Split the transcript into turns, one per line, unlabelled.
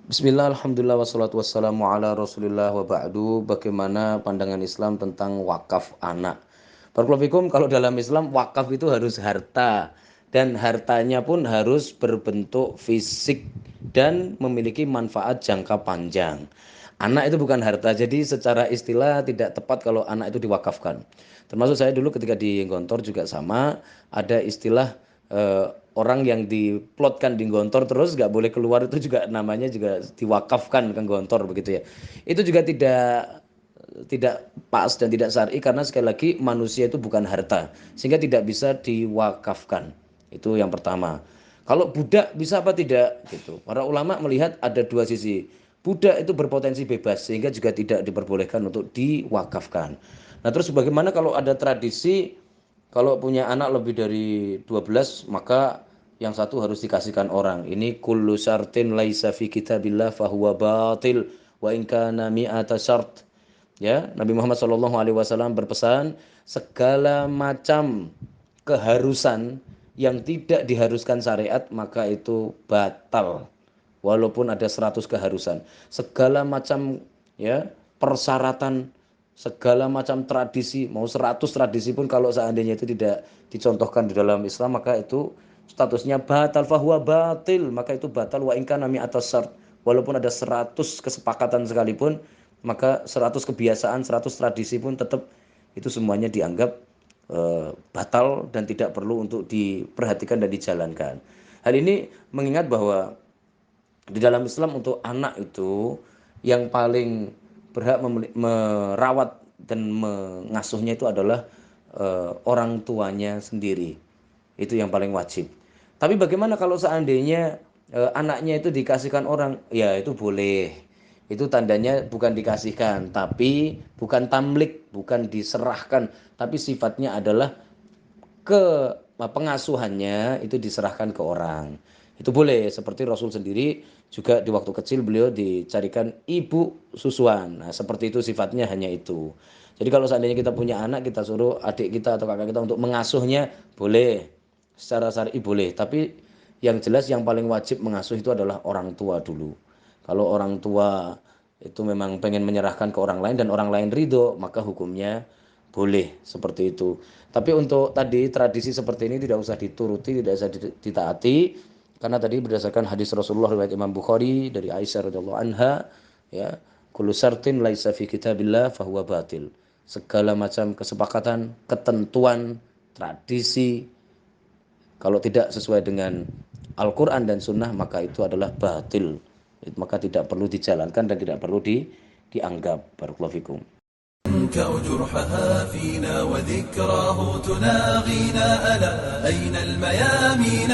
Bismillah, alhamdulillah, wassalatu wassalamu ala rasulillah wa ba'du. Bagaimana pandangan Islam tentang wakaf anak? Barakallahu kalau dalam Islam wakaf itu harus harta. Dan hartanya pun harus berbentuk fisik dan memiliki manfaat jangka panjang. Anak itu bukan harta, jadi secara istilah tidak tepat kalau anak itu diwakafkan. Termasuk saya dulu ketika di Gontor juga sama, ada istilah orang yang diplotkan di Gontor terus nggak boleh keluar, itu juga namanya juga diwakafkan ke Gontor begitu ya. Itu juga tidak pas dan tidak syar'i karena sekali lagi manusia itu bukan harta sehingga tidak bisa diwakafkan. Itu yang pertama. Kalau budak bisa apa tidak gitu. Para ulama melihat ada dua sisi. Budak itu berpotensi bebas sehingga juga tidak diperbolehkan untuk diwakafkan. Nah, terus bagaimana kalau ada tradisi kalau punya anak lebih dari 12 maka yang satu harus dikasihkan orang. Ini kullu syartin laisa fi kitabillah fahuwa batil wa in kana mi'ata syart. Ya, Nabi Muhammad SAW berpesan segala macam keharusan yang tidak diharuskan syariat maka itu batal walaupun ada 100 keharusan. Segala macam ya persyaratan, segala macam tradisi, mau 100 tradisi pun kalau seandainya itu tidak dicontohkan di dalam Islam maka itu statusnya batal, fahuwa batil, maka itu batal wa in kana mi'atas syart. Walaupun ada 100 kesepakatan sekalipun maka 100 kebiasaan, 100 tradisi pun tetap itu semuanya dianggap batal dan tidak perlu untuk diperhatikan dan dijalankan. Hal ini mengingat bahwa di dalam Islam untuk anak itu yang paling berhak merawat dan mengasuhnya itu adalah orang tuanya sendiri. Itu yang paling wajib. Tapi bagaimana kalau seandainya anaknya itu dikasihkan orang? Ya itu boleh. Itu tandanya bukan dikasihkan, tapi bukan tamlik, bukan diserahkan, tapi sifatnya adalah ke pengasuhannya itu diserahkan ke orang. Itu boleh, seperti Rasul sendiri juga di waktu kecil beliau dicarikan ibu susuan. Nah, seperti itu sifatnya hanya itu. Jadi kalau seandainya kita punya anak, kita suruh adik kita atau kakak kita untuk mengasuhnya, boleh. Secara syar'i boleh, tapi yang jelas yang paling wajib mengasuh itu adalah orang tua dulu. Kalau orang tua itu memang pengen menyerahkan ke orang lain dan orang lain ridho, maka hukumnya boleh seperti itu. Tapi untuk tadi tradisi seperti ini tidak usah dituruti, tidak usah ditaati karena tadi berdasarkan hadis Rasulullah riwayat Imam Bukhari dari Aisyah radhiyallahu anha ya, kullu syartin laisa fi kitabillah fahuwa batil. Segala macam kesepakatan, ketentuan, tradisi kalau tidak sesuai dengan Al-Qur'an dan Sunnah maka itu adalah batil. Maka tidak perlu dijalankan dan tidak perlu dianggap. Barakallahu fikum.
تنكأ جرحها فينا وذكراه تناغينا ألا أين الميامين